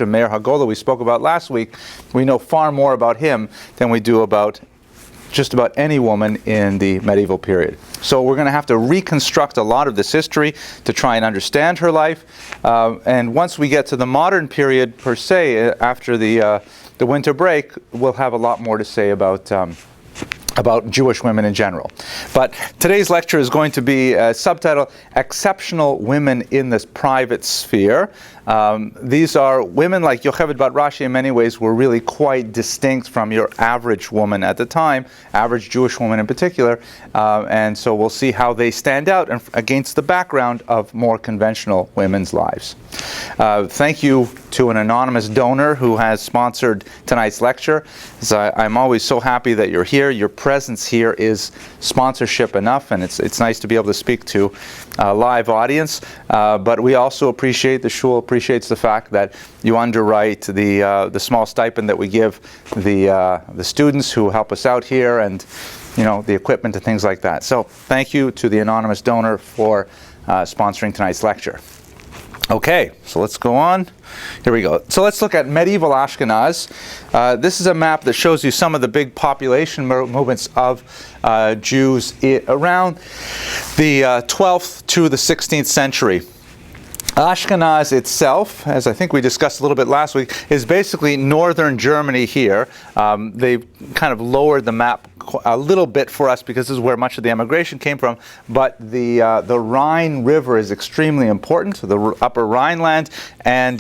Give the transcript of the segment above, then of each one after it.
Moshe Meir Hagolah we spoke about last week, we know far more about him than we do about just about any woman in the medieval period. So we're going to have to reconstruct a lot of this history to try and understand her life. And once we get to the modern period per se, after the winter break, we'll have a lot more to say about Jewish women in general. But today's lecture is going to be subtitled Exceptional Women in the Private Sphere. These are women like Yocheved Bat Rashi in many ways were really quite distinct from your average woman at the time, average Jewish woman in particular, and so we'll see how they stand out against the background of more conventional women's lives. Thank you to an anonymous donor who has sponsored tonight's lecture. I'm always so happy that you're here. Your presence here is sponsorship enough, and it's nice to be able to speak to a live audience. But we also appreciate, the shul appreciates the fact that you underwrite the small stipend that we give the students who help us out here, and the equipment and things like that. So thank you to the anonymous donor for sponsoring tonight's lecture. Okay, so let's go on. Here we go. So let's look at medieval Ashkenaz. This is a map that shows you some of the big population movements of Jews around the 12th to the 16th century. Ashkenaz itself, as I think we discussed a little bit last week, is basically northern Germany here. They've kind of lowered the map a little bit for us because this is where much of the emigration came from, but the Rhine River is extremely important, the upper Rhineland, and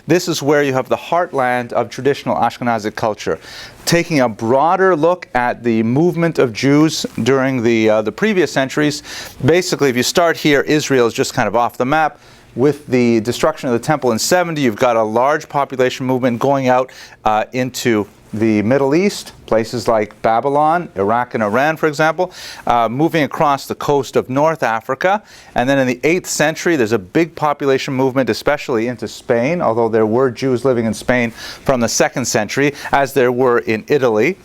this is where you have the heartland of traditional Ashkenazic culture. Taking a broader look at the movement of Jews during the previous centuries, basically if you start here, Israel is just kind of off the map. With the destruction of the temple in 70, you've got a large population movement going out into the Middle East, places like Babylon, Iraq and Iran, for example, moving across the coast of North Africa. And then in the 8th century, there's a big population movement, especially into Spain, although there were Jews living in Spain from the 2nd century, as there were in Italy.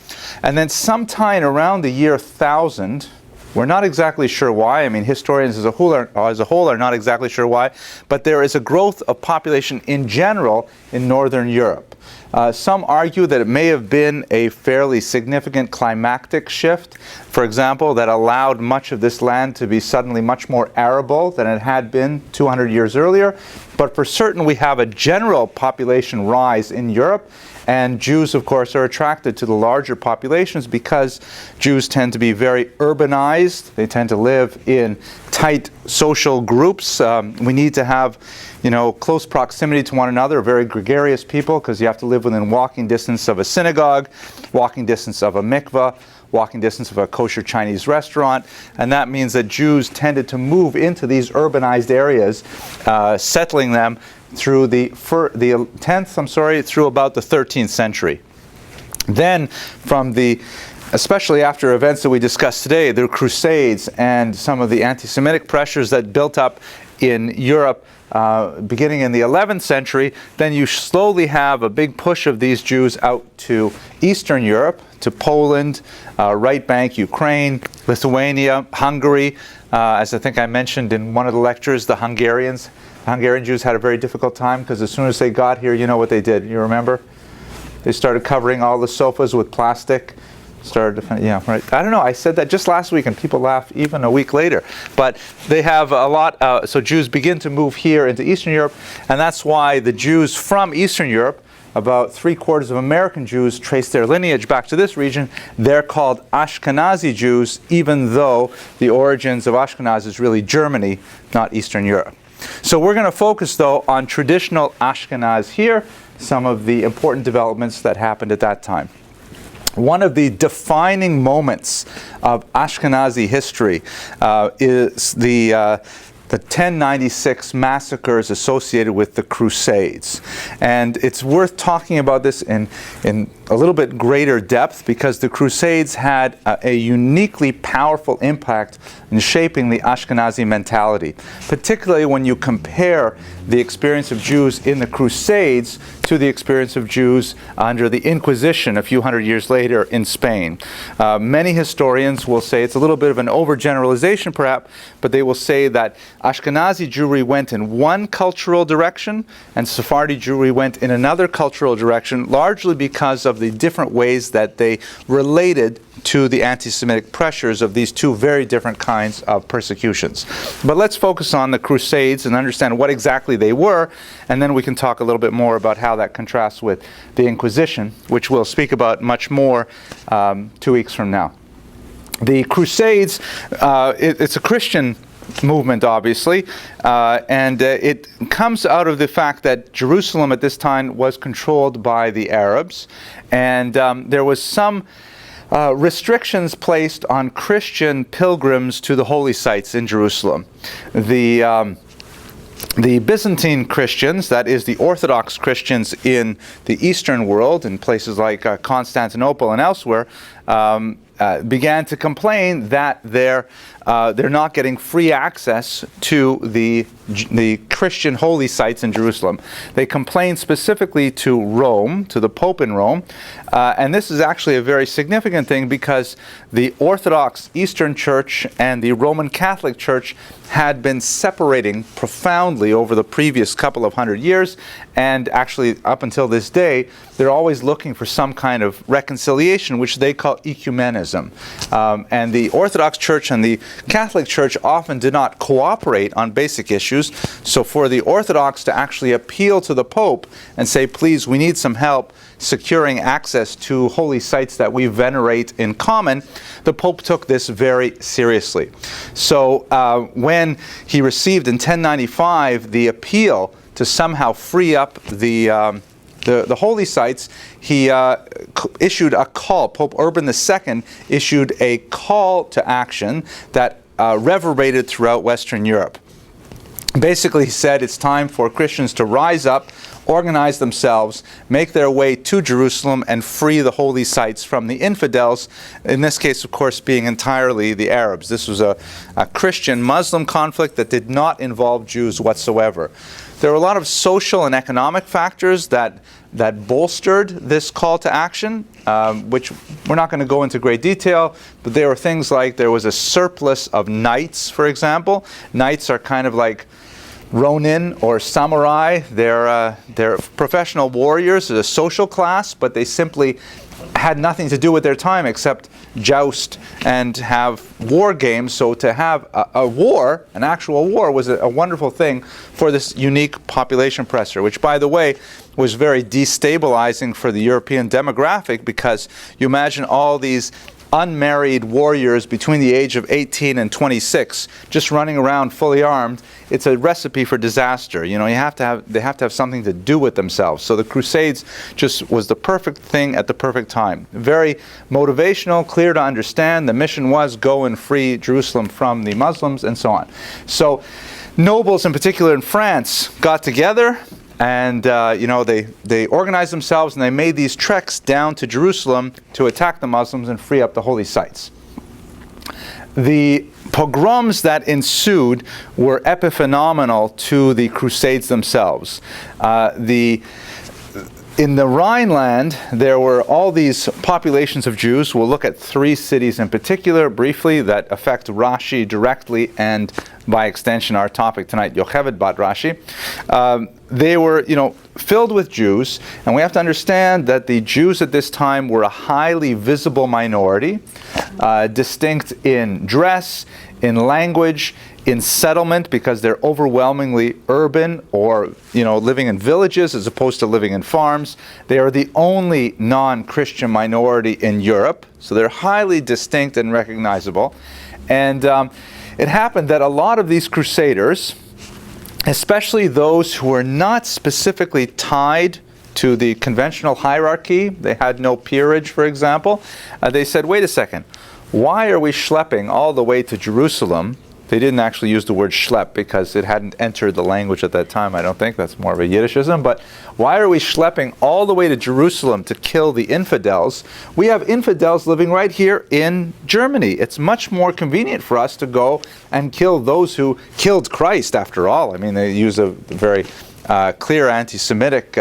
And then sometime around the year 1000, we're not exactly sure why. I mean, historians as a whole are not exactly sure why, but there is a growth of population in general in Northern Europe. Some argue that it may have been a fairly significant climactic shift, for example, that allowed much of this land to be suddenly much more arable than it had been 200 years earlier. But for certain, we have a general population rise in Europe. And Jews, of course, are attracted to the larger populations because Jews tend to be very urbanized. They tend to live in tight social groups. We need to have, close proximity to one another, very gregarious people, because you have to live within walking distance of a synagogue, walking distance of a mikveh, walking distance of a kosher Chinese restaurant, and that means that Jews tended to move into these urbanized areas, settling them through through about the 13th century. Then, especially after events that we discussed today, the Crusades and some of the anti-Semitic pressures that built up in Europe beginning in the 11th century, then you slowly have a big push of these Jews out to Eastern Europe, to Poland, right bank Ukraine, Lithuania, Hungary. As I think I mentioned in one of the lectures, the Hungarian Jews had a very difficult time because as soon as they got here, you know what they did. You remember? They started covering all the sofas with plastic. Right. I don't know. I said that just last week, and people laugh even a week later. But they have a lot. So Jews begin to move here into Eastern Europe, and that's why the Jews from Eastern Europe, about 3/4 of American Jews, trace their lineage back to this region. They're called Ashkenazi Jews, even though the origins of Ashkenaz is really Germany, not Eastern Europe. So we're going to focus, though, on traditional Ashkenaz here, some of the important developments that happened at that time. One of the defining moments of Ashkenazi history is the 1096 massacres associated with the Crusades. And it's worth talking about this in a little bit greater depth because the Crusades had a uniquely powerful impact in shaping the Ashkenazi mentality, particularly when you compare the experience of Jews in the Crusades to the experience of Jews under the Inquisition a few hundred years later in Spain. Many historians will say, it's a little bit of an overgeneralization perhaps, but they will say that Ashkenazi Jewry went in one cultural direction, and Sephardi Jewry went in another cultural direction, largely because of the different ways that they related to the anti-Semitic pressures of these two very different kinds of persecutions. But let's focus on the Crusades and understand what exactly they were, and then we can talk a little bit more about how that contrasts with the Inquisition, which we'll speak about much more 2 weeks from now. The Crusades, it's a Christian movement, obviously, and it comes out of the fact that Jerusalem at this time was controlled by the Arabs, and there was some restrictions placed on Christian pilgrims to the holy sites in Jerusalem. The Byzantine Christians, that is the Orthodox Christians in the Eastern world, in places like Constantinople and elsewhere, began to complain that they're not getting free access to the Christian holy sites in Jerusalem. They complained specifically to Rome, to the Pope in Rome, and this is actually a very significant thing because the Orthodox Eastern Church and the Roman Catholic Church had been separating profoundly over the previous couple of hundred years, and actually up until this day, they're always looking for some kind of reconciliation, which they call ecumenism. And the Orthodox Church and the Catholic Church often did not cooperate on basic issues. So for the Orthodox to actually appeal to the Pope and say, please, we need some help securing access to holy sites that we venerate in common, the Pope took this very seriously. So when he received in 1095 the appeal to somehow free up the holy sites, he issued a call. Pope Urban II issued a call to action that reverberated throughout Western Europe. Basically, he said it's time for Christians to rise up, organize themselves, make their way to Jerusalem, and free the holy sites from the infidels, in this case, of course, being entirely the Arabs. This was a Christian-Muslim conflict that did not involve Jews whatsoever. There were a lot of social and economic factors that bolstered this call to action, which we're not going to go into great detail, but there were things like there was a surplus of knights, for example. Knights are kind of like Ronin or samurai. They're professional warriors, a social class, but they simply had nothing to do with their time except joust and have war games. So to have a war, an actual war, was a wonderful thing for this unique population pressure, which, by the way, was very destabilizing for the European demographic, because you imagine all these unmarried warriors between the age of 18 and 26 just running around fully armed. It's a recipe for disaster. You know, they have to have something to do with themselves. So the Crusades just was the perfect thing at the perfect time. Very motivational, clear to understand. The mission was go and free Jerusalem from the Muslims and so on. So nobles in particular in France got together, and they organized themselves, and they made these treks down to Jerusalem to attack the Muslims and free up the holy sites. The pogroms that ensued were epiphenomenal to the Crusades themselves. In the Rhineland, there were all these populations of Jews. We'll look at 3 cities in particular briefly that affect Rashi directly, and by extension our topic tonight, Yocheved bat Rashi. They were, filled with Jews, and we have to understand that the Jews at this time were a highly visible minority, distinct in dress, in language, in settlement, because they're overwhelmingly urban or living in villages as opposed to living in farms. They are the only non-Christian minority in Europe, so they're highly distinct and recognizable. And it happened that a lot of these crusaders, especially those who were not specifically tied to the conventional hierarchy, they had no peerage, for example, they said, wait a second, why are we schlepping all the way to Jerusalem? They didn't actually use the word schlepp because it hadn't entered the language at that time, I don't think. That's more of a Yiddishism. But why are we schlepping all the way to Jerusalem to kill the infidels? We have infidels living right here in Germany. It's much more convenient for us to go and kill those who killed Christ, after all. I mean, they use a very clear anti-Semitic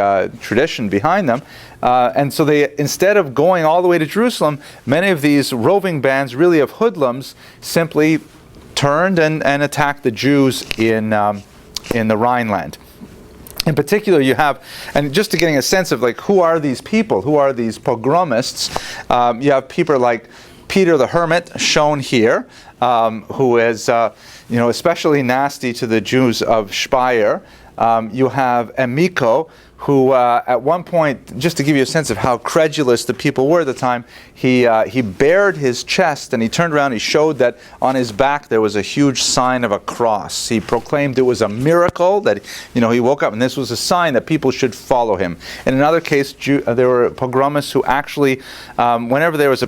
tradition behind them. And so they, instead of going all the way to Jerusalem, many of these roving bands, really of hoodlums, simply turned and attacked the Jews in the Rhineland. In particular, you have, and just to getting a sense of like who are these people, who are these pogromists, you have people like Peter the Hermit, shown here, who is especially nasty to the Jews of Speyer. You have Emiko, who at one point, just to give you a sense of how credulous the people were at the time, he bared his chest and he turned around, he showed that on his back there was a huge sign of a cross. He proclaimed it was a miracle that he woke up and this was a sign that people should follow him. In another case, there were pogromists who actually, whenever there was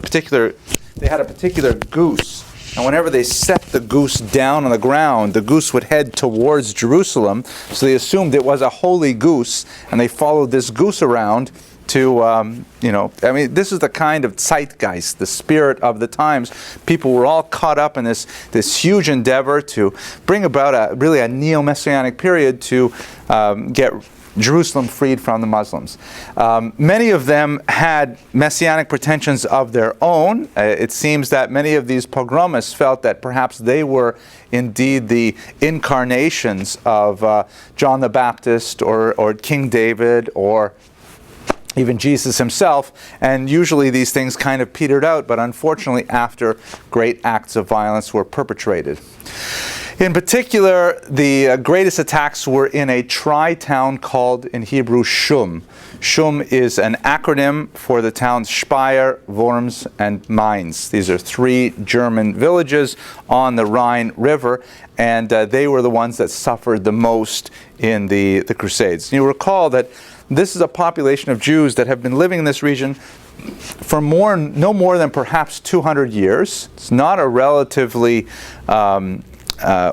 they had a particular goose, and whenever they set the goose down on the ground, the goose would head towards Jerusalem. So they assumed it was a holy goose, and they followed this goose around to, this is the kind of zeitgeist, the spirit of the times. People were all caught up in this huge endeavor to bring about a neo-messianic period to get Jerusalem freed from the Muslims. Many of them had messianic pretensions of their own. It seems that many of these pogromists felt that perhaps they were indeed the incarnations of John the Baptist or King David or even Jesus himself, and usually these things kind of petered out, but unfortunately after great acts of violence were perpetrated. In particular, the greatest attacks were in a tri-town called in Hebrew Shum. Shum is an acronym for the towns Speyer, Worms, and Mainz. These are 3 German villages on the Rhine River, and they were the ones that suffered the most in the Crusades. You recall that this is a population of Jews that have been living in this region for no more than perhaps 200 years. It's not a relatively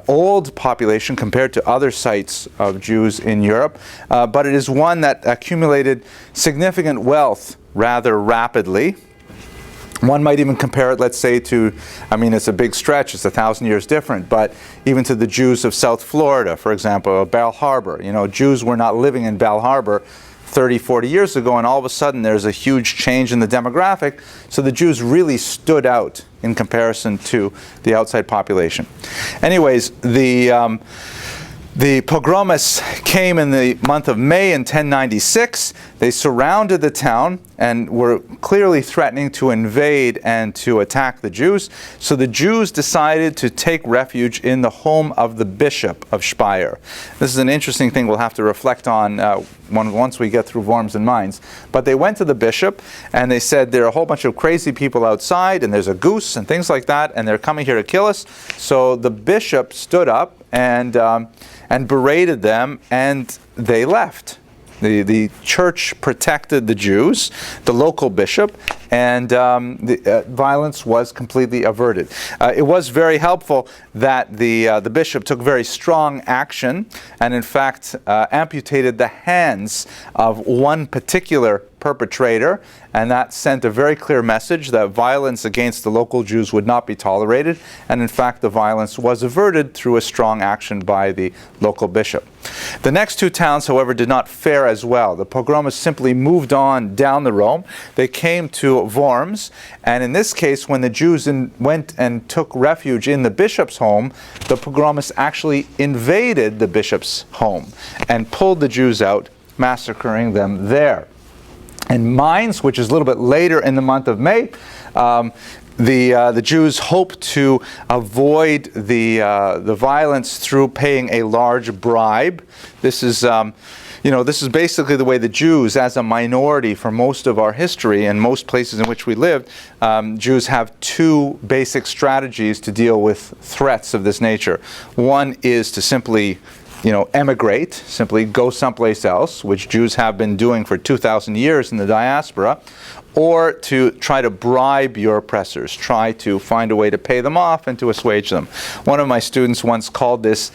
old population compared to other sites of Jews in Europe, but it is one that accumulated significant wealth rather rapidly. One might even compare it, let's say, to, it's a big stretch, it's 1,000 years different, but even to the Jews of South Florida, for example, Bal Harbour. Jews were not living in Bal Harbour 30, 40 years ago, and all of a sudden there's a huge change in the demographic, so the Jews really stood out in comparison to the outside population. Anyways, the pogromists came in the month of May in 1096. They surrounded the town and were clearly threatening to invade and to attack the Jews. So the Jews decided to take refuge in the home of the bishop of Speyer. This is an interesting thing we'll have to reflect on once we get through Worms and Mainz. But they went to the bishop and they said, there are a whole bunch of crazy people outside and there's a goose and things like that and they're coming here to kill us. So the bishop stood up and berated them, and they left. The church protected the Jews, the local bishop, and the violence was completely averted. It was very helpful that the bishop took very strong action and in fact amputated the hands of one particular perpetrator, and that sent a very clear message that violence against the local Jews would not be tolerated, and in fact the violence was averted through a strong action by the local bishop. The next 2 towns, however, did not fare as well. The pogromists simply moved on down the Rhone. They came to Worms, and in this case, when the Jews went and took refuge in the bishop's home, the pogromists actually invaded the bishop's home and pulled the Jews out, massacring them there. In Mainz, which is a little bit later in the month of May, the Jews hoped to avoid the violence through paying a large bribe. This is this is basically the way the Jews, as a minority for most of our history and most places in which we lived, Jews have 2 basic strategies to deal with threats of this nature. One is to simply emigrate, simply go someplace else, which Jews have been doing for 2,000 years in the diaspora, or to try to bribe your oppressors, try to find a way to pay them off and to assuage them. One of my students once called this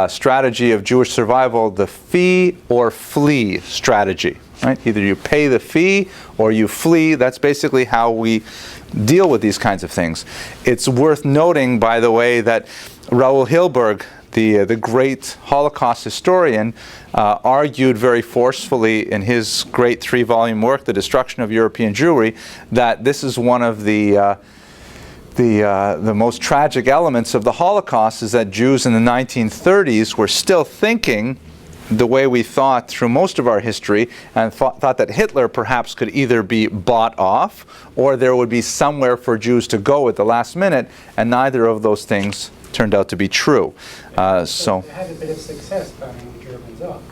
strategy of Jewish survival the fee or flee strategy. Right? Either you pay the fee or you flee. That's basically how we deal with these kinds of things. It's worth noting, by the way, that Raoul Hilberg, the great Holocaust historian, argued very forcefully in his great 3-volume work, The Destruction of European Jewry, that this is one of the the most tragic elements of the Holocaust is that Jews in the 1930s were still thinking the way we thought through most of our history, and thought that Hitler perhaps could either be bought off or there would be somewhere for Jews to go at the last minute, and neither of those things turned out to be true. So it had a bit of success buying the Germans off.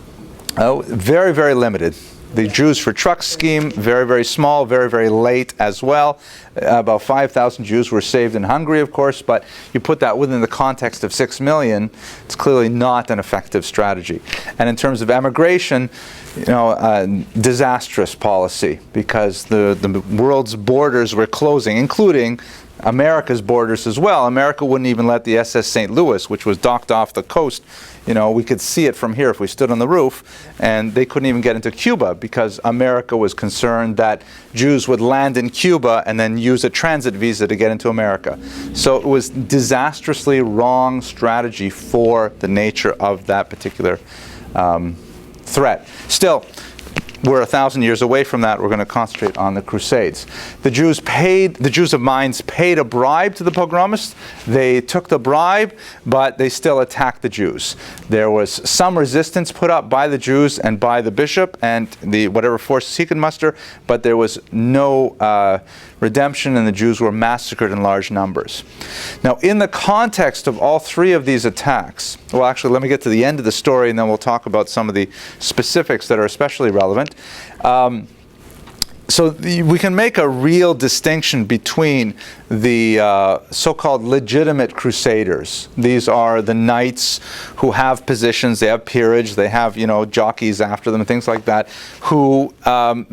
Oh, very, very limited. The Jews for Trucks scheme, very, very small, very, very late as well. About 5,000 Jews were saved in Hungary, of course, but you put that within the context of 6 million, it's clearly not an effective strategy. And in terms of emigration, disastrous policy, because the world's borders were closing, including America's borders as well. America wouldn't even let the SS St. Louis, which was docked off the coast, we could see it from here if we stood on the roof, and they couldn't even get into Cuba because America was concerned that Jews would land in Cuba and then use a transit visa to get into America. So it was disastrously wrong strategy for the nature of that particular threat. Still, we're 1,000 years away from that. We're going to concentrate on the Crusades. The Jews of Mainz paid a bribe to the pogromists. They took the bribe, but they still attacked the Jews. There was some resistance put up by the Jews and by the bishop and whatever forces he could muster, but there was no redemption, and the Jews were massacred in large numbers. Now, in the context of all three of these attacks, well, actually, let me get to the end of the story, and then we'll talk about some of the specifics that are especially relevant. So we can make a real distinction between the so-called legitimate crusaders. These are the knights who have positions, they have peerage, they have jockeys after them, things like that, who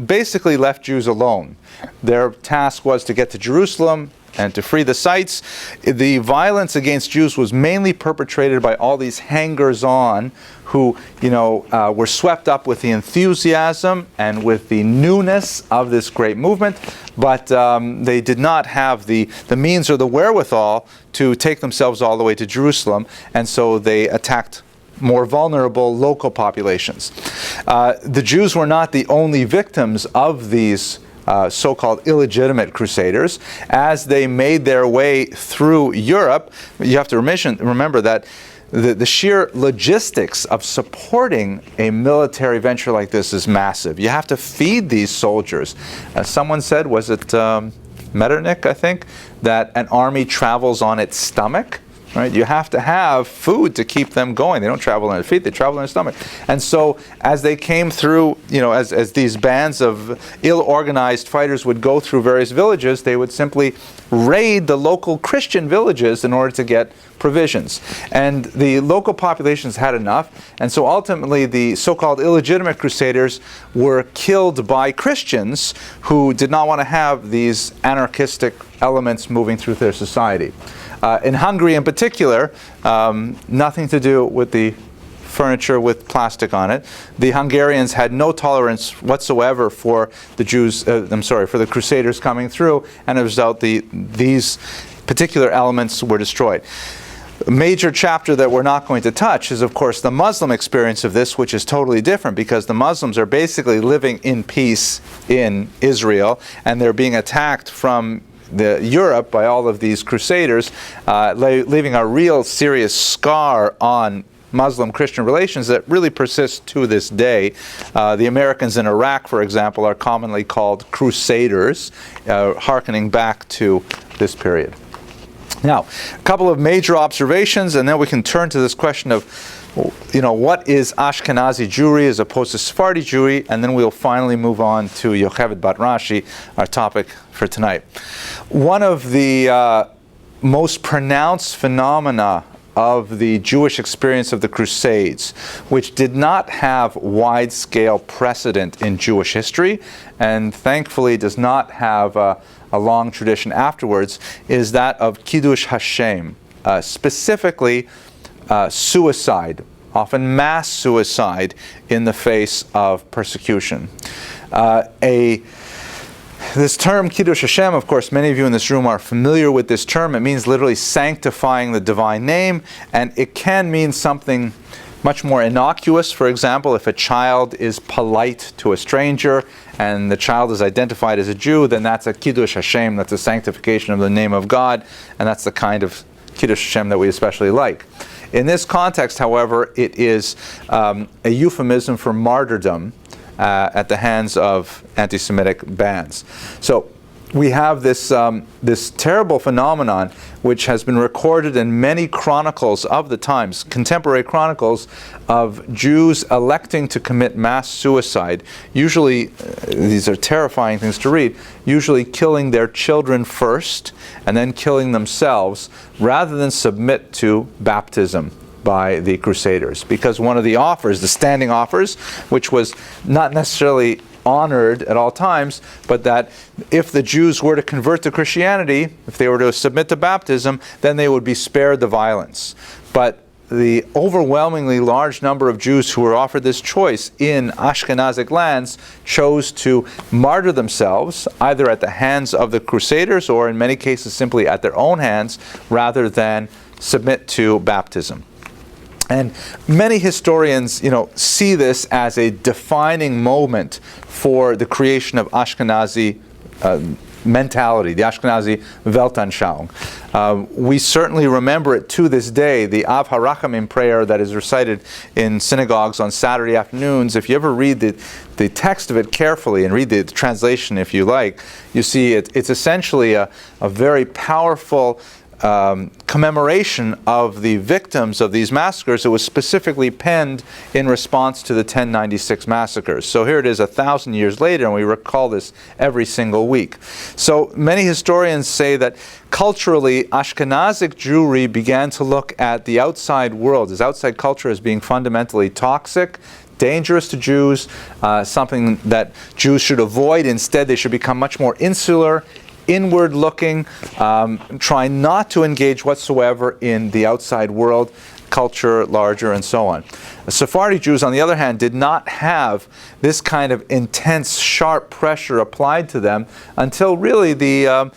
basically left Jews alone. Their task was to get to Jerusalem and to free the sites. The violence against Jews was mainly perpetrated by all these hangers-on who, were swept up with the enthusiasm and with the newness of this great movement, but they did not have the means or the wherewithal to take themselves all the way to Jerusalem, and so they attacked more vulnerable local populations. The Jews were not the only victims of these so-called illegitimate crusaders. As they made their way through Europe, you have to remember that the sheer logistics of supporting a military venture like this is massive. You have to feed these soldiers. Someone said, was it Metternich, I think, that an army travels on its stomach? Right? You have to have food to keep them going. They don't travel on their feet, they travel on their stomach. And so as they came through, as these bands of ill-organized fighters would go through various villages, they would simply raid the local Christian villages in order to get provisions. And the local populations had enough, and so ultimately the so-called illegitimate crusaders were killed by Christians who did not want to have these anarchistic elements moving through their society. In Hungary in particular, nothing to do with the furniture with plastic on it. The Hungarians had no tolerance whatsoever for the for the Crusaders coming through, and as a result, these particular elements were destroyed. A major chapter that we're not going to touch is, of course, the Muslim experience of this, which is totally different because the Muslims are basically living in peace in Israel, and they're being attacked from Europe by all of these crusaders, leaving a real serious scar on Muslim-Christian relations that really persists to this day. The Americans in Iraq, for example, are commonly called crusaders, hearkening back to this period. Now, a couple of major observations, and then we can turn to this question of what is Ashkenazi Jewry as opposed to Sephardi Jewry, and then we'll finally move on to Yocheved Bat Rashi, our topic for tonight. One of the most pronounced phenomena of the Jewish experience of the Crusades, which did not have wide-scale precedent in Jewish history, and thankfully does not have a long tradition afterwards, is that of Kiddush Hashem, specifically suicide, often mass suicide in the face of persecution. This term, Kiddush Hashem, of course, many of you in this room are familiar with this term. It means literally sanctifying the divine name, and it can mean something much more innocuous. For example, if a child is polite to a stranger and the child is identified as a Jew, then that's a Kiddush Hashem, that's a sanctification of the name of God, and that's the kind of Kiddush Hashem that we especially like. In this context, however, it is a euphemism for martyrdom at the hands of anti-Semitic bands. So we have this terrible phenomenon which has been recorded in many chronicles of the times, contemporary chronicles of Jews electing to commit mass suicide. Usually, these are terrifying things to read, usually killing their children first and then killing themselves rather than submit to baptism by the Crusaders. Because one of the offers, the standing offers, which was not necessarily honored at all times, but that if the Jews were to convert to Christianity, if they were to submit to baptism, then they would be spared the violence. But the overwhelmingly large number of Jews who were offered this choice in Ashkenazic lands chose to martyr themselves, either at the hands of the Crusaders or in many cases simply at their own hands, rather than submit to baptism. And many historians, see this as a defining moment for the creation of Ashkenazi mentality, the Ashkenazi Weltanschauung. We certainly remember it to this day, the Av HaRachamim prayer that is recited in synagogues on Saturday afternoons. If you ever read the text of it carefully and read the translation if you like, you see it's essentially a very powerful commemoration of the victims of these massacres. It was specifically penned in response to the 1096 massacres. So here it is 1,000 years later, and we recall this every single week. So many historians say that culturally, Ashkenazic Jewry began to look at the outside world, as outside culture, as being fundamentally toxic, dangerous to Jews, something that Jews should avoid. Instead, they should become much more insular, inward-looking, trying not to engage whatsoever in the outside world, culture, larger, and so on. The Sephardi Jews, on the other hand, did not have this kind of intense, sharp pressure applied to them until really there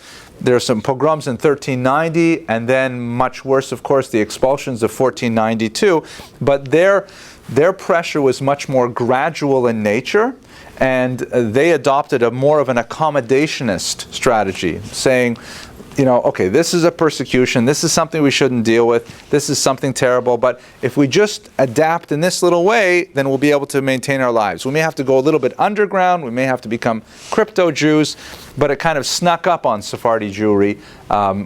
are some pogroms in 1390, and then much worse, of course, the expulsions of 1492. But their pressure was much more gradual in nature, and they adopted more of an accommodationist strategy, saying, okay, this is a persecution, this is something we shouldn't deal with, this is something terrible, but if we just adapt in this little way, then we'll be able to maintain our lives. We may have to go a little bit underground, we may have to become crypto-Jews, but it kind of snuck up on Sephardi Jewry,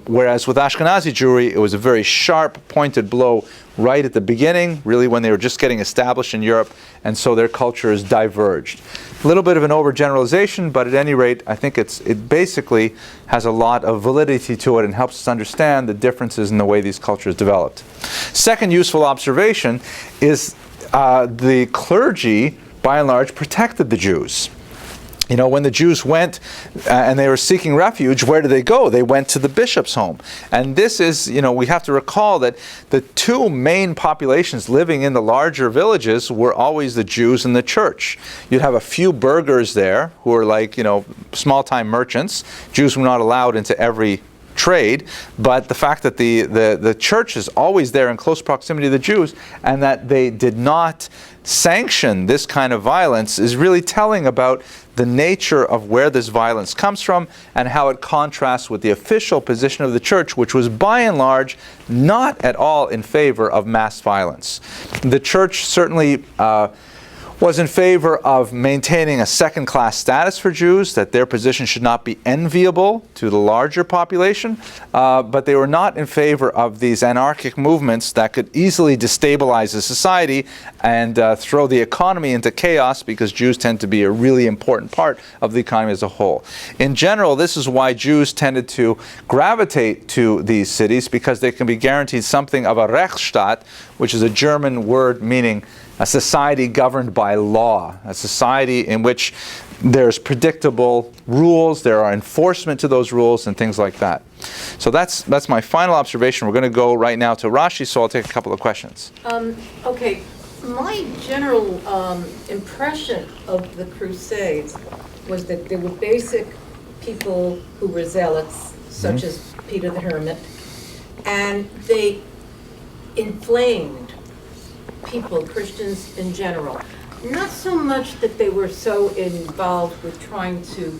whereas with Ashkenazi Jewry, it was a very sharp, pointed blow right at the beginning, really when they were just getting established in Europe, and so their cultures diverged. A little bit of an overgeneralization, but at any rate, I think it basically has a lot of validity to it and helps us understand the differences in the way these cultures developed. Second useful observation is the clergy, by and large, protected the Jews. When the Jews went and they were seeking refuge, where did they go? They went to the bishop's home. And this is, we have to recall that the two main populations living in the larger villages were always the Jews and the church. You'd have a few burghers there who were like, small-time merchants. Jews were not allowed into every trade, but the fact that the church is always there in close proximity to the Jews and that they did not sanction this kind of violence is really telling about the nature of where this violence comes from and how it contrasts with the official position of the church, which was by and large not at all in favor of mass violence. The church certainly was in favor of maintaining a second-class status for Jews, that their position should not be enviable to the larger population, but they were not in favor of these anarchic movements that could easily destabilize a society and throw the economy into chaos, because Jews tend to be a really important part of the economy as a whole. In general, this is why Jews tended to gravitate to these cities, because they can be guaranteed something of a Rechtsstaat, which is a German word meaning a society governed by law, a society in which there's predictable rules, there are enforcement to those rules, and things like that. So that's my final observation. We're going to go right now to Rashi, so I'll take a couple of questions. Okay, my general impression of the Crusades was that there were basic people who were zealots, such as Peter the Hermit, and they inflamed people, Christians in general. Not so much that they were so involved with trying to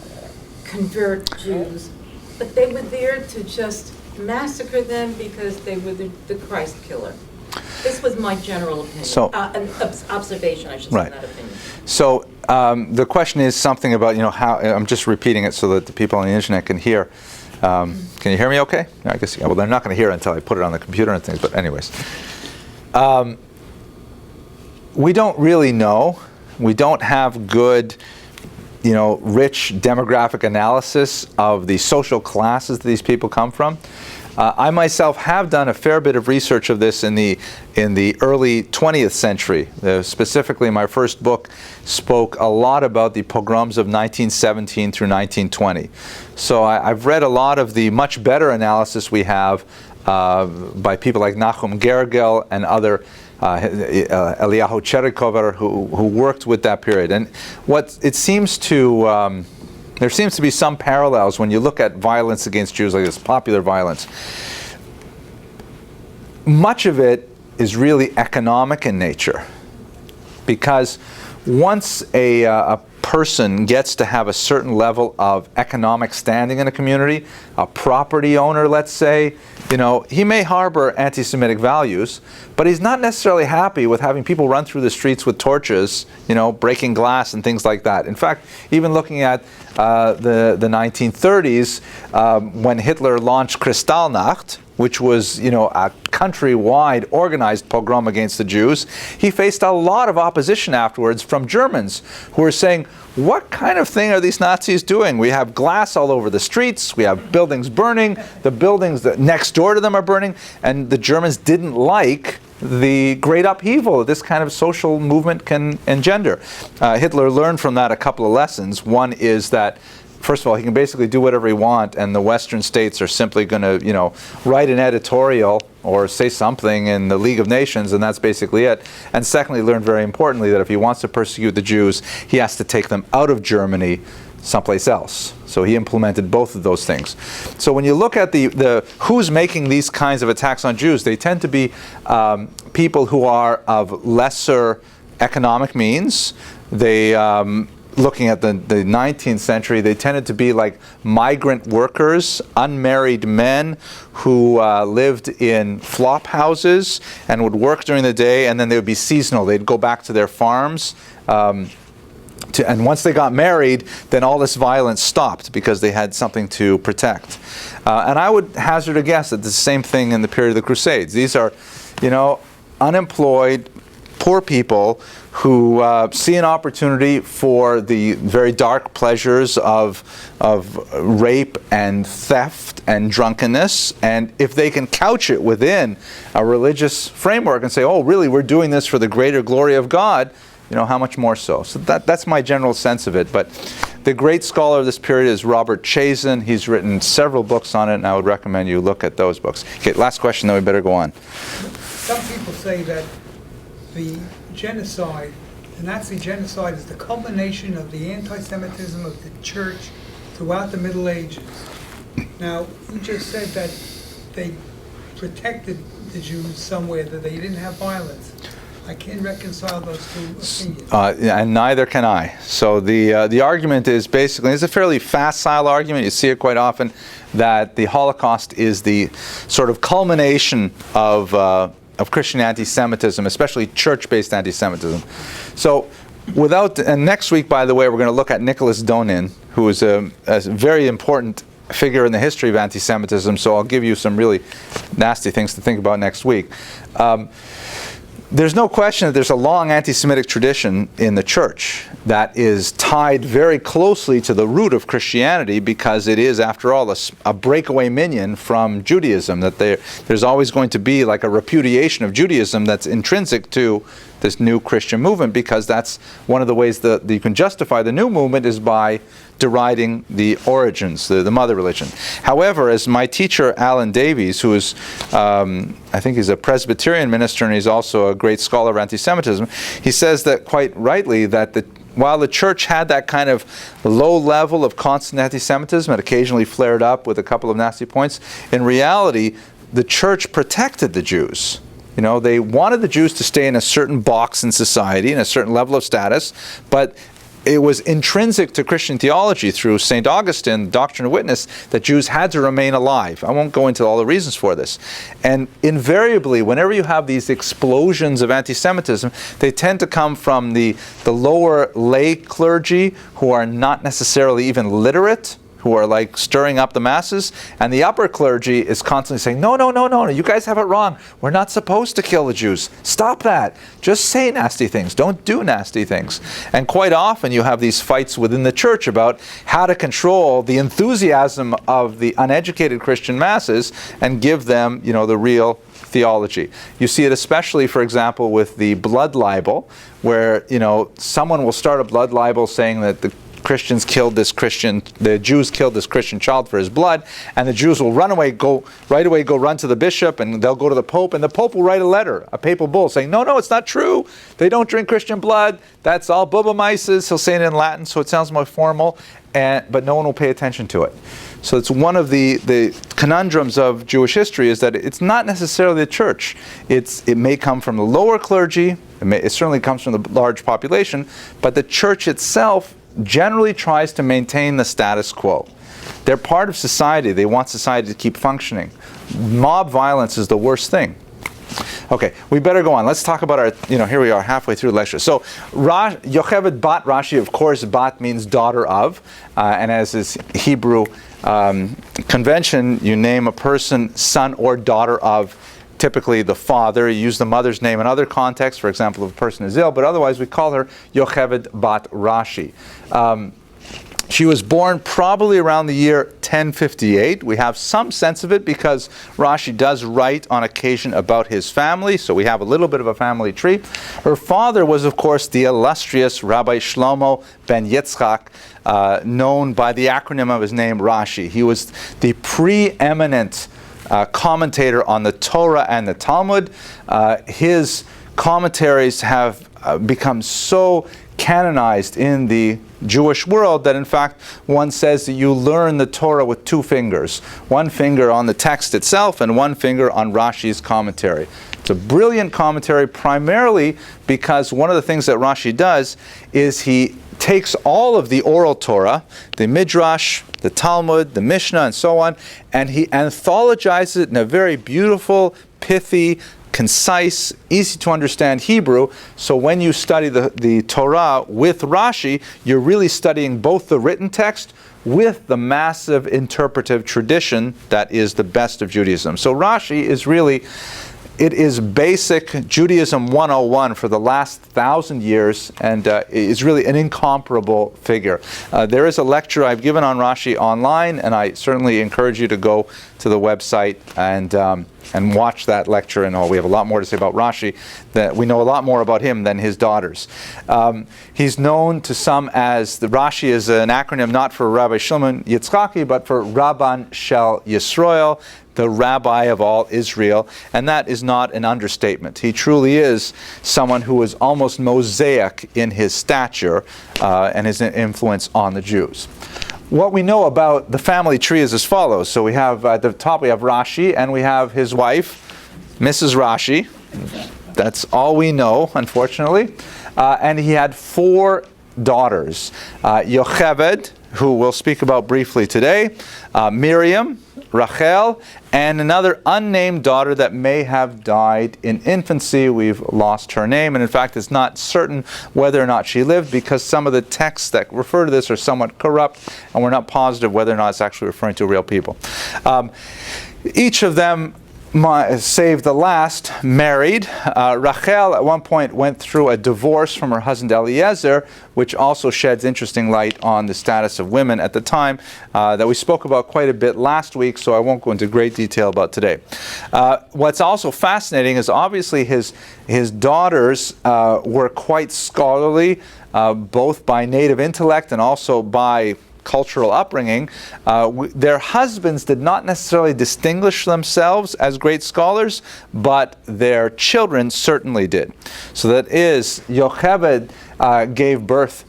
convert Jews, but they were there to just massacre them because they were the Christ killer. This was my general opinion. So- an observation, I should say, Right. not opinion. So the question is something about, how, I'm just repeating it so that the people on the internet can hear. Can you hear me okay? I guess, well, they're not going to hear it until I put it on the computer and things, but anyways. We don't really know. We don't have good, rich demographic analysis of the social classes that these people come from. I myself have done a fair bit of research of this in the early 20th century. Specifically, my first book spoke a lot about the pogroms of 1917 through 1920. So I've read a lot of the much better analysis we have by people like Nachum Gergel and other Eliyahu Cherikover who worked with that period. And what it seems to there seems to be some parallels when you look at violence against Jews, like this popular violence. Much of it is really economic in nature, because once a person gets to have a certain level of economic standing in a community, a property owner, let's say, he may harbor anti-Semitic values, but he's not necessarily happy with having people run through the streets with torches, breaking glass and things like that. In fact, even looking at the 1930s, when Hitler launched Kristallnacht, which was, a countrywide organized pogrom against the Jews, he faced a lot of opposition afterwards from Germans who were saying, what kind of thing are these Nazis doing? We have glass all over the streets, we have buildings burning, the buildings that next door to them are burning, and the Germans didn't like the great upheaval that this kind of social movement can engender. Hitler learned from that a couple of lessons. One is that, first of all, he can basically do whatever he wants, and the Western states are simply going to, write an editorial or say something in the League of Nations, and that's basically it. And secondly, learned very importantly that if he wants to persecute the Jews, he has to take them out of Germany someplace else. So he implemented both of those things. So when you look at the who's making these kinds of attacks on Jews, they tend to be people who are of lesser economic means. They looking at the 19th century, they tended to be like migrant workers, unmarried men who lived in flop houses and would work during the day, and then they would be seasonal. They'd go back to their farms. And once they got married, then all this violence stopped because they had something to protect. And I would hazard a guess that the same thing in the period of the Crusades. These are, unemployed, poor people who see an opportunity for the very dark pleasures of rape and theft and drunkenness, and if they can couch it within a religious framework and say, oh, really, we're doing this for the greater glory of God, how much more so? So that's my general sense of it. But the great scholar of this period is Robert Chazen. He's written several books on it, and I would recommend you look at those books. Okay, last question, then we better go on. Some people say that the genocide, the Nazi genocide, is the culmination of the anti-Semitism of the church throughout the Middle Ages. Now, you just said that they protected the Jews somewhere, that they didn't have violence. I can't reconcile those two opinions. And neither can I. So the argument is basically, it's a fairly facile argument, you see it quite often, that the Holocaust is the sort of culmination of Christian anti-Semitism, especially church-based anti-Semitism. So and next week, by the way, we're going to look at Nicholas Donin, who is a very important figure in the history of anti-Semitism, so I'll give you some really nasty things to think about next week. There's no question that there's a long anti-Semitic tradition in the church that is tied very closely to the root of Christianity, because it is, after all, a breakaway minion from Judaism, that there's always going to be like a repudiation of Judaism that's intrinsic to this new Christian movement, because that's one of the ways that you can justify the new movement is by deriding the origins, the mother religion. However, as my teacher Alan Davies, who is, I think he's a Presbyterian minister and he's also a great scholar of anti-Semitism, he says that quite rightly that while the church had that kind of low level of constant anti-Semitism, it occasionally flared up with a couple of nasty points, in reality, the church protected the Jews. You know, they wanted the Jews to stay in a certain box in society, in a certain level of status, but it was intrinsic to Christian theology through St. Augustine, Doctrine and Witness, that Jews had to remain alive. I won't go into all the reasons for this. And invariably, whenever you have these explosions of anti-Semitism, they tend to come from the lower lay clergy who are not necessarily even literate, who are like stirring up the masses, and the upper clergy is constantly saying, no, you guys have it wrong. We're not supposed to kill the Jews. Stop that. Just say nasty things. Don't do nasty things. And quite often you have these fights within the church about how to control the enthusiasm of the uneducated Christian masses and give them, you know, the real theology. You see it especially, for example, with the blood libel, where, you know, someone will start a blood libel saying that the Jews killed this Christian child for his blood, and the Jews will run to the bishop, and they'll go to the Pope, and the Pope will write a letter, a papal bull, saying, no, it's not true. They don't drink Christian blood. That's all bubamaises. He'll say it in Latin, so it sounds more formal, but no one will pay attention to it. So it's one of the conundrums of Jewish history, is that it's not necessarily the church. It may come from the lower clergy. It certainly comes from the large population, but the church itself generally tries to maintain the status quo. They're part of society. They want society to keep functioning. Mob violence is the worst thing. Okay, we better go on. Let's talk about our, here we are halfway through the lecture. So, Yocheved bat Rashi, of course, bat means daughter of, and as is Hebrew convention, you name a person son or daughter of typically the father. You use the mother's name in other contexts, for example, if a person is ill, but otherwise we call her Yocheved bat Rashi. She was born probably around the year 1058. We have some sense of it because Rashi does write on occasion about his family, so we have a little bit of a family tree. Her father was, of course, the illustrious Rabbi Shlomo ben Yitzchak, known by the acronym of his name, Rashi. He was the preeminent commentator on the Torah and the Talmud. His commentaries have become so canonized in the Jewish world that in fact one says that you learn the Torah with two fingers. One finger on the text itself and one finger on Rashi's commentary. It's a brilliant commentary, primarily because one of the things that Rashi does is he takes all of the oral Torah, the Midrash, the Talmud, the Mishnah, and so on, and he anthologizes it in a very beautiful, pithy, concise, easy to understand Hebrew. So when you study the Torah with Rashi, you're really studying both the written text with the massive interpretive tradition that is the best of Judaism. So Rashi is really, it is basic Judaism 101 for the last 1,000 years, and is really an incomparable figure. There is a lecture I've given on Rashi online, and I certainly encourage you to go to the website and watch that lecture. And we have a lot more to say about Rashi. That we know a lot more about him than his daughters. He's known to some as, the Rashi is an acronym not for Rabbi Shimon Yitzchaki, but for Rabban Shel Yisrael, the rabbi of all Israel, and that is not an understatement. He truly is someone who is almost Mosaic in his stature and his influence on the Jews. What we know about the family tree is as follows. So we have, at the top we have Rashi, and we have his wife, Mrs. Rashi. That's all we know, unfortunately. And he had 4 daughters. Yocheved, who we'll speak about briefly today, Miriam, Rachel, and another unnamed daughter that may have died in infancy. We've lost her name, and in fact it's not certain whether or not she lived, because some of the texts that refer to this are somewhat corrupt, and we're not positive whether or not it's actually referring to real people. Each of them, save the last, married. Rachel at one point went through a divorce from her husband Eliezer, which also sheds interesting light on the status of women at the time, that we spoke about quite a bit last week, so I won't go into great detail about today. What's also fascinating is obviously his daughters were quite scholarly, both by native intellect and also by cultural upbringing. Their husbands did not necessarily distinguish themselves as great scholars, but their children certainly did. So that is, Yocheved gave birth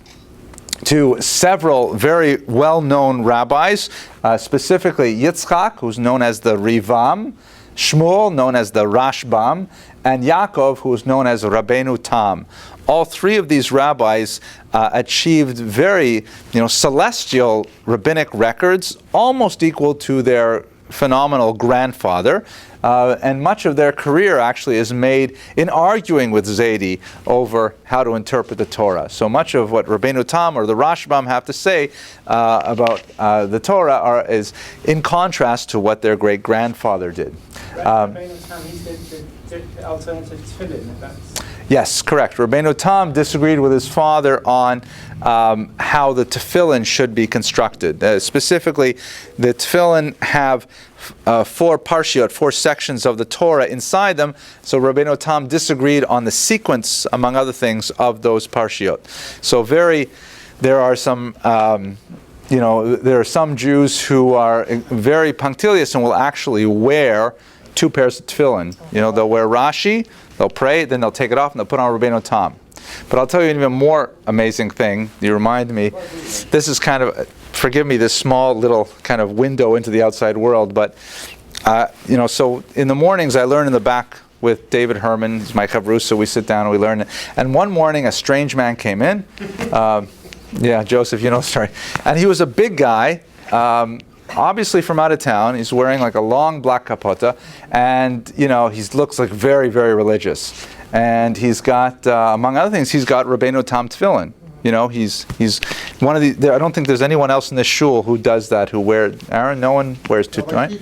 to several very well-known rabbis, specifically Yitzchak, who's known as the Rivam, Shmuel, known as the Rashbam, and Yaakov, who is known as Rabbeinu Tam. All three of these rabbis achieved very, celestial rabbinic records, almost equal to their phenomenal grandfather. And much of their career actually is made in arguing with Zaidi over how to interpret the Torah. So much of what Rabbeinu Tam or the Rashbam have to say about the Torah is in contrast to what their great-grandfather did. Rabbeinu Tam, he did the alternative tefillin, if that's... Yes, correct. Rabbeinu Tam disagreed with his father on how the tefillin should be constructed. Specifically, the tefillin have 4 parshiot, 4 sections of the Torah inside them. So Rabbeinu Tam disagreed on the sequence, among other things, of those parshiot. So there are some... there are some Jews who are very punctilious and will actually wear 2 pairs of tefillin. They'll wear Rashi, they'll pray, then they'll take it off and they'll put on Rabbeinu Tam. But I'll tell you an even more amazing thing. You remind me, this is kind of, forgive me, this small little kind of window into the outside world, but, so in the mornings I learn in the back with David Herman, he's my chavrusa, we sit down and we learn. And one morning a strange man came in. Joseph, you know the story. And he was a big guy, obviously from out of town. He's wearing like a long black kapota, and he looks like very, very religious. And he's got, among other things, he's got Rabbeinu Tam tefillin. He's one of the. I don't think there's anyone else in this shul who does that. Who wear Aaron? No one wears 2, right?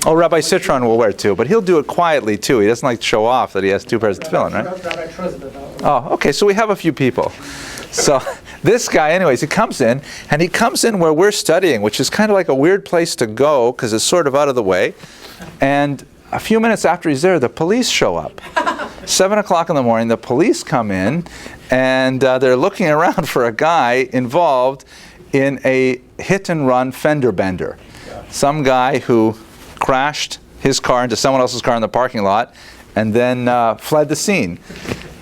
Rabbi Citron will wear 2, but he'll do it quietly too. He doesn't like to show off that he has 2 pairs of tefillin, right? Oh, okay. So we have a few people. So this guy, anyways, he comes in where we're studying, which is kind of like a weird place to go because it's sort of out of the way. And a few minutes after he's there, the police show up. 7 o'clock in the morning, the police come in, and they're looking around for a guy involved in a hit-and-run fender bender. Some guy who crashed his car into someone else's car in the parking lot and then fled the scene.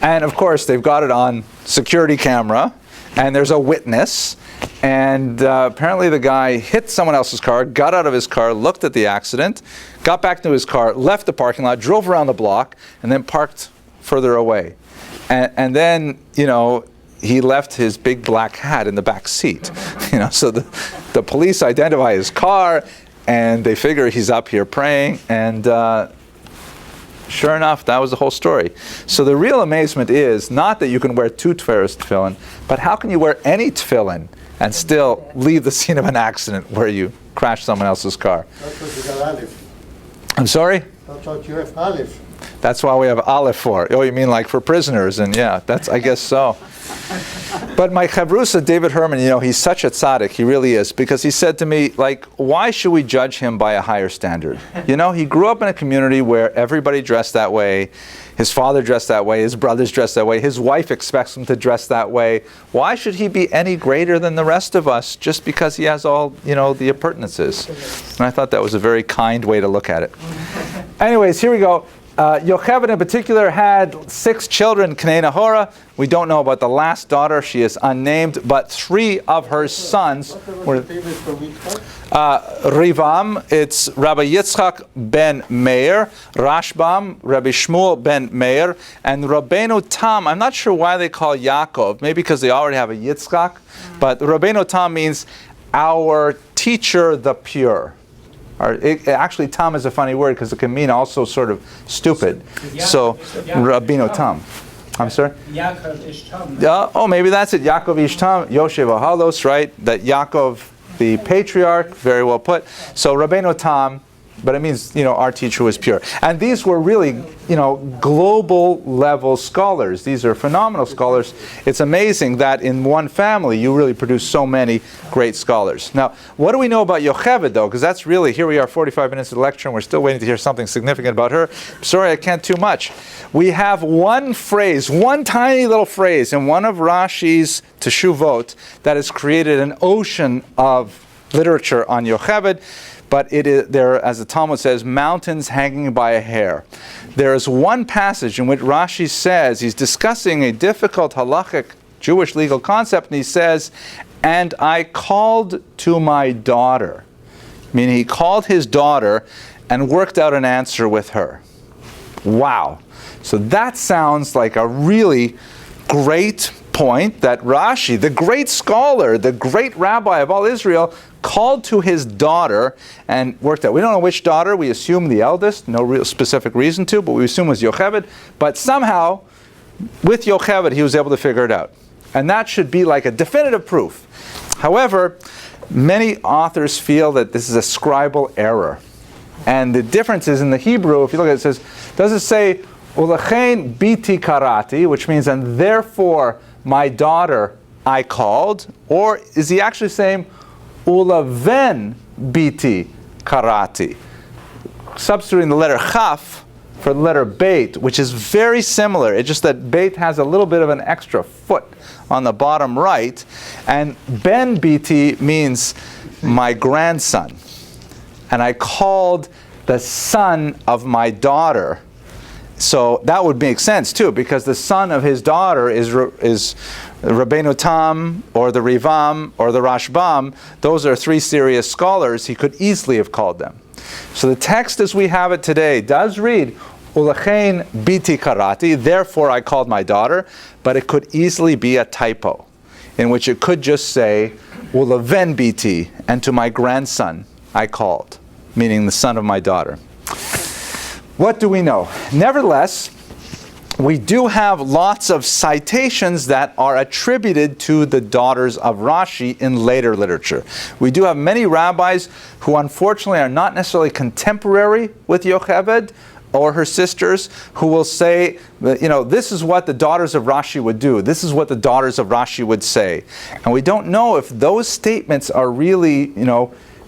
And of course, they've got it on security camera, and there's a witness, and apparently the guy hit someone else's car, got out of his car, looked at the accident, got back into his car, left the parking lot, drove around the block, and then parked further away. And then, he left his big black hat in the back seat. So the police identify his car, and they figure he's up here praying, and sure enough, that was the whole story. So the real amazement is not that you can wear 2 pairs of tefillin, but how can you wear any tefillin and still leave the scene of an accident where you crash someone else's car? That's what you got Aleph. I'm sorry? That's what you have Aleph. That's why we have Aleph for. Oh, you mean like for prisoners? And yeah, I guess so. But my chavrusa, David Herman, he's such a tzaddik, he really is, because he said to me, why should we judge him by a higher standard? He grew up in a community where everybody dressed that way, his father dressed that way, his brothers dressed that way, his wife expects him to dress that way. Why should he be any greater than the rest of us just because he has all, the appurtenances? And I thought that was a very kind way to look at it. Anyways, here we go. Yocheved in particular had 6 children, K'nai Nahora. We don't know about the last daughter. She is unnamed, but 3 of her sons were Rivam, it's Rabbi Yitzchak ben Meir, Rashbam, Rabbi Shmuel ben Meir, and Rabbeinu Tam. I'm not sure why they call Yaakov, maybe because they already have a Yitzchak, but Rabbeinu Tam means our teacher the pure. Actually, Tam is a funny word because it can mean also sort of stupid. So, Rabbeinu Tam. I'm sorry? Yaakov ish Tam. Maybe that's it. Yaakov ish Tam, Yoshev Ahalos, right? That Yaakov, the patriarch, very well put. So, Rabbeinu Tam, but it means, our teacher was pure. And these were really, global level scholars. These are phenomenal scholars. It's amazing that in one family you really produce so many great scholars. Now, what do we know about Yocheved though? Because that's really, here we are 45 minutes of the lecture and we're still waiting to hear something significant about her. Sorry, I can't too much. We have one phrase, one tiny little phrase in one of Rashi's Teshuvot that has created an ocean of literature on Yocheved. But it is there, as the Talmud says, mountains hanging by a hair. There is one passage in which Rashi says, he's discussing a difficult halachic Jewish legal concept, and he says, and I called to my daughter. Meaning he called his daughter, and worked out an answer with her. Wow. So that sounds like a really great point that Rashi, the great scholar, the great rabbi of all Israel, called to his daughter and worked out. We don't know which daughter. We assume the eldest. No real specific reason to, but we assume it was Yocheved. But somehow, with Yocheved, he was able to figure it out. And that should be like a definitive proof. However, many authors feel that this is a scribal error. And the difference is in the Hebrew, if you look at it, it says, does it say, Ulechein biti karati, which means, and therefore my daughter I called? Or is he actually saying, Ulaven biti karati? Substituting the letter chaf for the letter beit, which is very similar. It's just that beit has a little bit of an extra foot on the bottom right. And ben biti means my grandson. And I called the son of my daughter. So that would make sense too, because the son of his daughter is Rabbeinu Tam, or the Rivam, or the Rashbam. Those are three serious scholars. He could easily have called them. So the text as we have it today does read, Ulechein biti karati, therefore I called my daughter, but it could easily be a typo, in which it could just say, Uleven biti, and to my grandson I called, meaning the son of my daughter. What do we know? Nevertheless, we do have lots of citations that are attributed to the daughters of Rashi in later literature. We do have many rabbis who unfortunately are not necessarily contemporary with Yocheved or her sisters, who will say, this is what the daughters of Rashi would do. This is what the daughters of Rashi would say. And we don't know if those statements are really,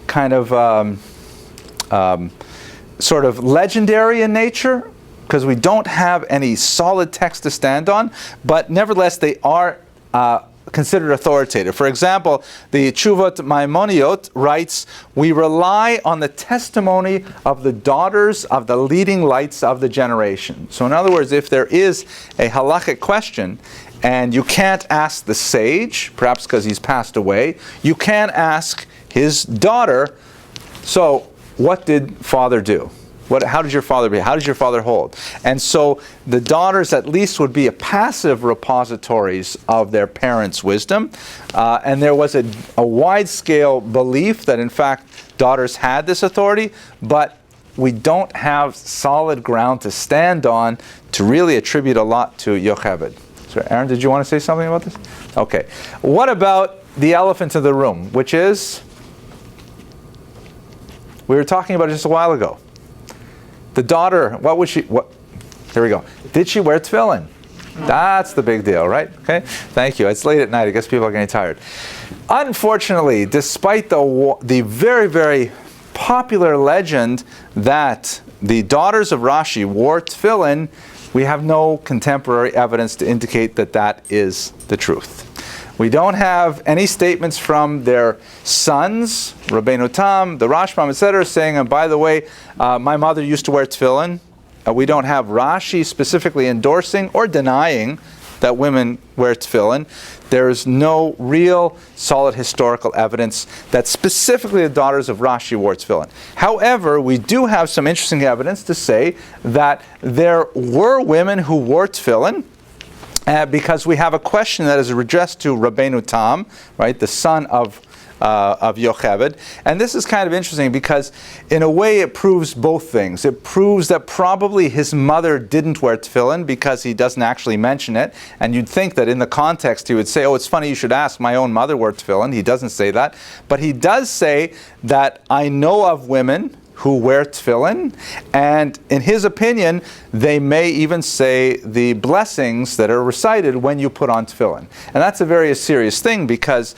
kind of sort of legendary in nature, because we don't have any solid text to stand on, but nevertheless they are considered authoritative. For example, the Chuvot Maimoniot writes, we rely on the testimony of the daughters of the leading lights of the generation. So in other words, if there is a halachic question, and you can't ask the sage, perhaps because he's passed away, you can ask his daughter, so what did father do? How did your father behave? How did your father hold? And so the daughters at least would be a passive repositories of their parents' wisdom. And there was a wide-scale belief that in fact daughters had this authority, but we don't have solid ground to stand on to really attribute a lot to Yocheved. So Aaron, did you want to say something about this? Okay. What about the elephant in the room, which is, we were talking about it just a while ago. The daughter, here we go. Did she wear tefillin? That's the big deal, right? Okay, thank you. It's late at night. I guess people are getting tired. Unfortunately, despite the very, very popular legend that the daughters of Rashi wore tefillin, we have no contemporary evidence to indicate that that is the truth. We don't have any statements from their sons, Rabbeinu Tam, the Rashbam, etc., saying, and by the way, my mother used to wear tefillin. We don't have Rashi specifically endorsing or denying that women wear tefillin. There is no real solid historical evidence that specifically the daughters of Rashi wore tefillin. However, we do have some interesting evidence to say that there were women who wore tefillin, because we have a question that is addressed to Rabbeinu Tam, right, the son of Yocheved. And this is kind of interesting because in a way it proves both things. It proves that probably his mother didn't wear tefillin because he doesn't actually mention it. And you'd think that in the context he would say, oh, it's funny you should ask, my own mother wore tefillin. He doesn't say that. But he does say that I know of women who wear tefillin, and in his opinion, they may even say the blessings that are recited when you put on tefillin. And that's a very serious thing because,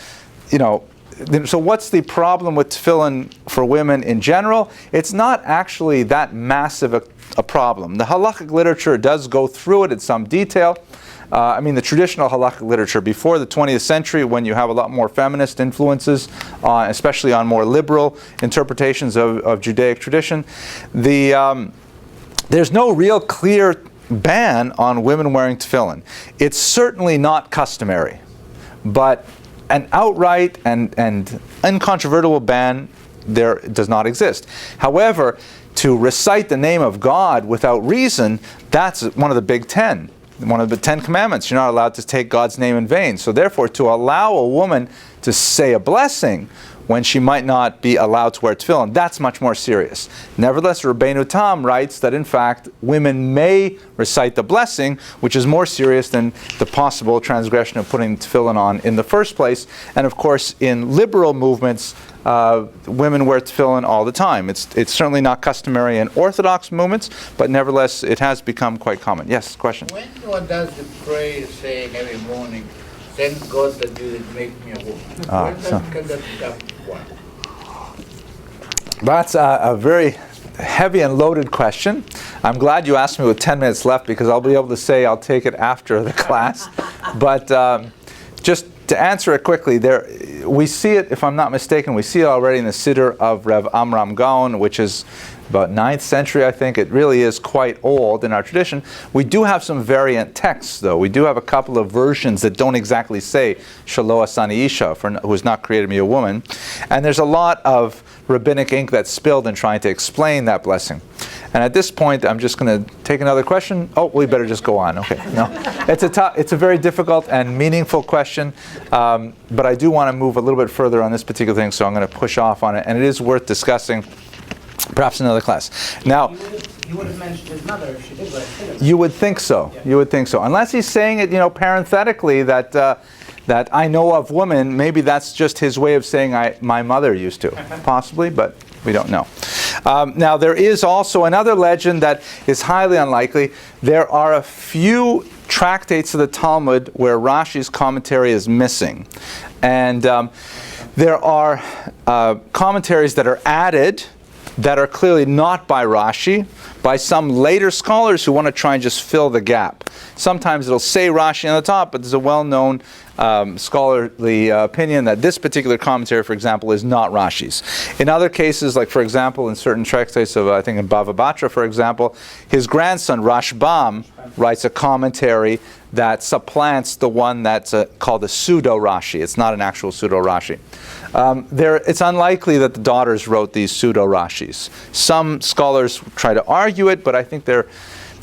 so what's the problem with tefillin for women in general? It's not actually that massive a problem. The halakhic literature does go through it in some detail. The traditional halakhic literature before the 20th century, when you have a lot more feminist influences, especially on more liberal interpretations of Judaic tradition, there's no real clear ban on women wearing tefillin. It's certainly not customary, but an outright and incontrovertible ban there does not exist. However, to recite the name of God without reason, that's one of the big 10. One of the 10 commandments. You're not allowed to take God's name in vain. So therefore, to allow a woman to say a blessing when she might not be allowed to wear tefillin, that's much more serious. Nevertheless, Rabbeinu Tam writes that in fact, women may recite the blessing, which is more serious than the possible transgression of putting tefillin on in the first place. And of course, in liberal movements, women wear tefillin all the time. It's certainly not customary in Orthodox movements, but nevertheless, it has become quite common. Yes, question? When one does the prayer saying every morning, thank God that you did make me a woman, can that become one? That's a very heavy and loaded question. I'm glad you asked me with 10 minutes left because I'll be able to say I'll take it after the class. But just to answer it quickly, we see it, if I'm not mistaken, we see it already in the Siddur of Rev Amram Gaon, which is about 9th century, I think. It really is quite old in our tradition. We do have some variant texts, though. We do have a couple of versions that don't exactly say Shelo Asani Isha, who has not created me a woman. And there's a lot of rabbinic ink that's spilled in trying to explain that blessing. And at this point, I'm just going to take another question. Oh, we better just go on. Okay, no. It's a very difficult and meaningful question, but I do want to move a little bit further on this particular thing, so I'm going to push off on it. And it is worth discussing, perhaps in another class. Now, He would have mentioned his mother if she did wear tefillin. you would think so. Yeah. You would think so. Unless he's saying it, parenthetically that that I know of woman. Maybe that's just his way of saying my mother used to, possibly, but we don't know. Now, there is also another legend that is highly unlikely. There are a few tractates of the Talmud where Rashi's commentary is missing. And there are commentaries that are added that are clearly not by Rashi, by some later scholars who want to try and just fill the gap. Sometimes it'll say Rashi on the top, but there's a well-known scholarly opinion that this particular commentary, for example, is not Rashi's. In other cases, like for example, in certain tractates of, I think in Bava Batra, for example, his grandson Rashbam writes a commentary that supplants the one that's called a pseudo-Rashi. It's not an actual pseudo-Rashi. It's unlikely that the daughters wrote these pseudo-Rashis. Some scholars try to argue it, but I think they're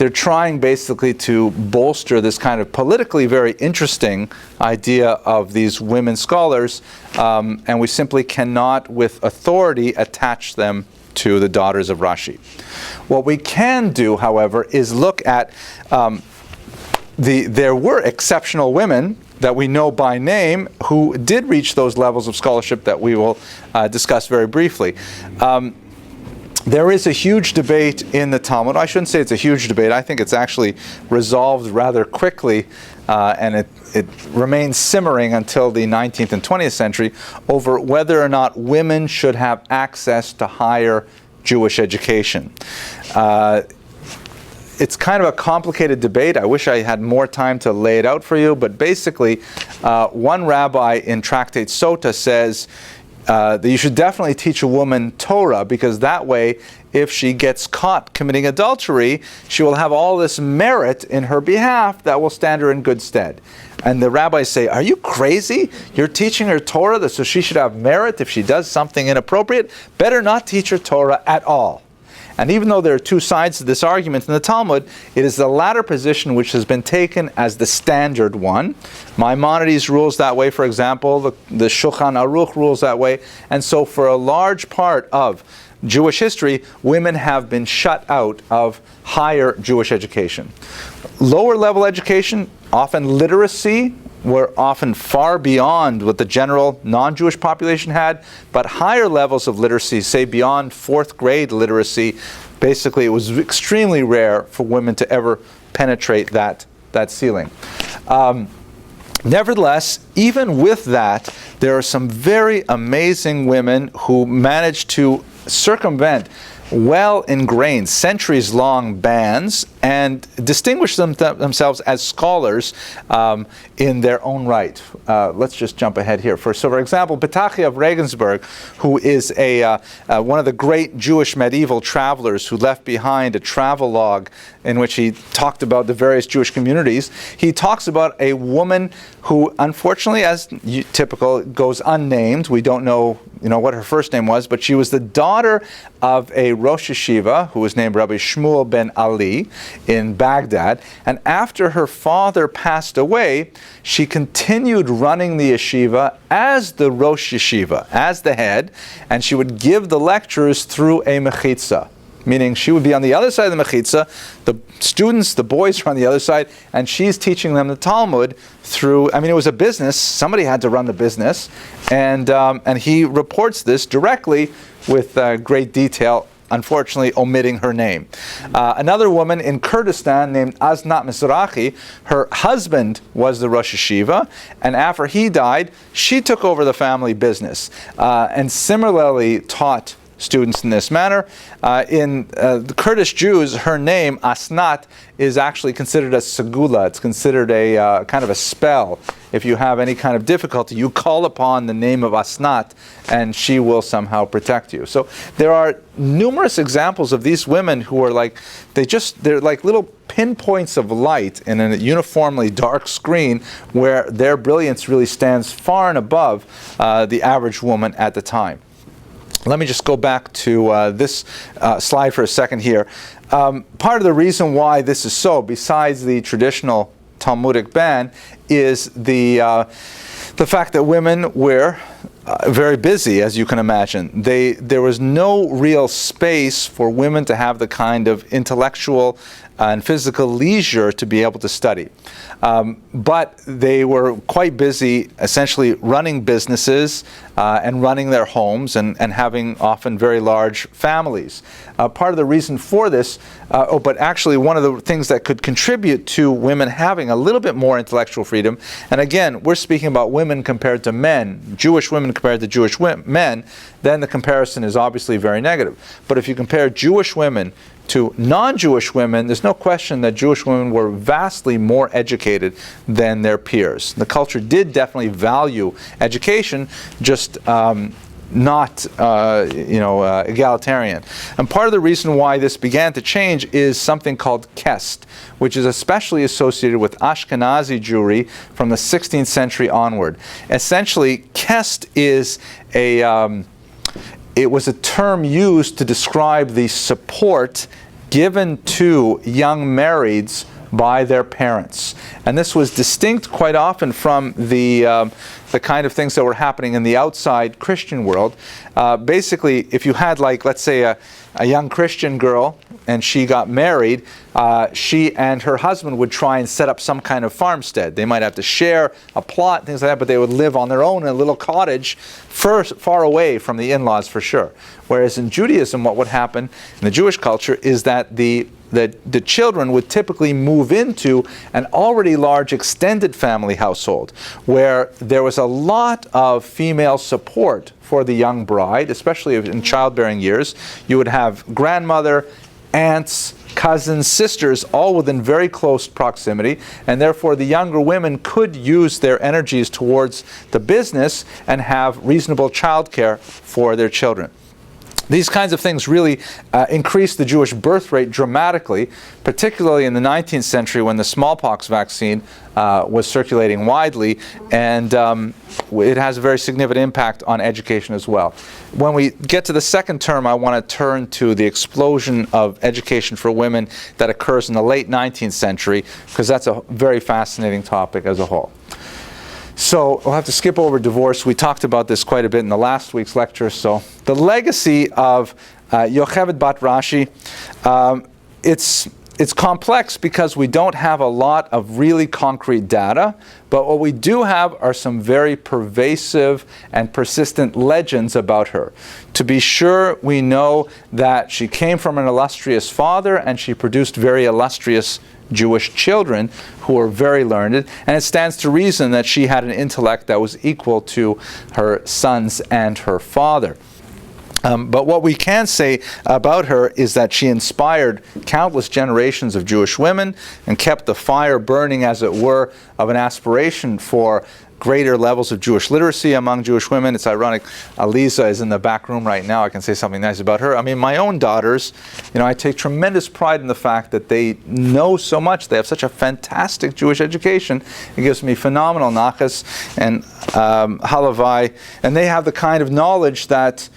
trying basically to bolster this kind of politically very interesting idea of these women scholars, and we simply cannot with authority attach them to the daughters of Rashi. What we can do, however, is look at there were exceptional women that we know by name who did reach those levels of scholarship that we will discuss very briefly. There is a huge debate in the Talmud. I shouldn't say it's a huge debate. I think it's actually resolved rather quickly, and it remains simmering until the 19th and 20th century over whether or not women should have access to higher Jewish education. It's kind of a complicated debate. I wish I had more time to lay it out for you, but basically, one rabbi in Tractate Sota says that you should definitely teach a woman Torah, because that way, if she gets caught committing adultery, she will have all this merit in her behalf that will stand her in good stead. And the rabbis say, are you crazy? You're teaching her Torah, so she should have merit if she does something inappropriate? Better not teach her Torah at all. And even though there are two sides to this argument in the Talmud, it is the latter position which has been taken as the standard one. Maimonides rules that way, for example. The Shulchan Aruch rules that way. And so for a large part of Jewish history, women have been shut out of higher Jewish education. Lower level education, often literacy, were often far beyond what the general non-Jewish population had, but higher levels of literacy, say beyond 4th grade literacy, basically it was extremely rare for women to ever penetrate that ceiling. Nevertheless, even with that, there are some very amazing women who managed to circumvent well-ingrained, centuries-long bans and distinguish themselves as scholars in their own right. Let's just jump ahead here. For example, Petachia of Regensburg, who is one of the great Jewish medieval travelers who left behind a travel log in which he talked about the various Jewish communities, he talks about a woman who, unfortunately, as typical, goes unnamed. We don't know what her first name was, but she was the daughter of a Rosh Yeshiva, who was named Rabbi Shmuel ben Ali in Baghdad. And after her father passed away, she continued running the yeshiva as the Rosh Yeshiva, as the head, and she would give the lectures through a mechitza. Meaning she would be on the other side of the mechitza, the students, the boys are on the other side, and she's teaching them the Talmud through, it was a business, somebody had to run the business, and he reports this directly with great detail, unfortunately omitting her name. Another woman in Kurdistan named Aznat Mizrahi, her husband was the Rosh Yeshiva, and after he died, she took over the family business, and similarly taught students in this manner. In the Kurdish Jews, her name, Asnat, is actually considered a segula. It's considered a kind of a spell. If you have any kind of difficulty, you call upon the name of Asnat, and she will somehow protect you. So there are numerous examples of these women who are like, they're like little pinpoints of light in a uniformly dark screen where their brilliance really stands far and above the average woman at the time. Let me just go back to this slide for a second here. Part of the reason why this is so, besides the traditional Talmudic ban, is the fact that women were very busy, as you can imagine. There was no real space for women to have the kind of intellectual and physical leisure to be able to study. But they were quite busy essentially running businesses and running their homes and having often very large families. Part of the reason for this, but actually one of the things that could contribute to women having a little bit more intellectual freedom, and again, we're speaking about women compared to men, Jewish women compared to Jewish men, then the comparison is obviously very negative. But if you compare Jewish women to non-Jewish women, there's no question that Jewish women were vastly more educated than their peers. The culture did definitely value education, just not egalitarian. And part of the reason why this began to change is something called Kest, which is especially associated with Ashkenazi Jewry from the 16th century onward. Essentially, Kest is it was a term used to describe the support given to young marrieds by their parents. And this was distinct quite often from the kind of things that were happening in the outside Christian world. Basically, if you had, like, let's say a young Christian girl and she got married, she and her husband would try and set up some kind of farmstead. They might have to share a plot, things like that, but they would live on their own in a little cottage far away from the in-laws for sure. Whereas in Judaism, what would happen in the Jewish culture is that the children would typically move into an already large extended family household where there was a lot of female support for the young bride, especially in childbearing years. You would have grandmother, aunts, cousins, sisters, all within very close proximity, and therefore the younger women could use their energies towards the business and have reasonable childcare for their children. These kinds of things really increased the Jewish birth rate dramatically, particularly in the 19th century when the smallpox vaccine was circulating widely, and it has a very significant impact on education as well. When we get to the second term, I want to turn to the explosion of education for women that occurs in the late 19th century, because that's a very fascinating topic as a whole. So we'll have to skip over divorce. We talked about this quite a bit in the last week's lecture. So the legacy of Yocheved Bat Rashi, it's complex because we don't have a lot of really concrete data, but what we do have are some very pervasive and persistent legends about her. To be sure, we know that she came from an illustrious father and she produced very illustrious Jewish children who were very learned, and it stands to reason that she had an intellect that was equal to her sons and her father. But what we can say about her is that she inspired countless generations of Jewish women and kept the fire burning, as it were, of an aspiration for greater levels of Jewish literacy among Jewish women. It's ironic, Aliza is in the back room right now. I can say something nice about her. I mean, my own daughters, I take tremendous pride in the fact that they know so much. They have such a fantastic Jewish education. It gives me phenomenal nachas and halavai. And they have the kind of knowledge that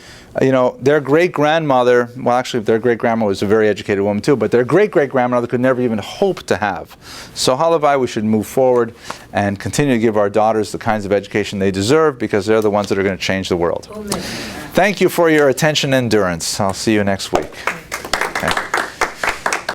you know, their great-grandmother, well, actually, their great-grandma was a very educated woman too, but their great-great-grandmother could never even hope to have. So halavai, we should move forward and continue to give our daughters the kinds of education they deserve, because they're the ones that are going to change the world. Amen. Thank you for your attention and endurance. I'll see you next week. Okay.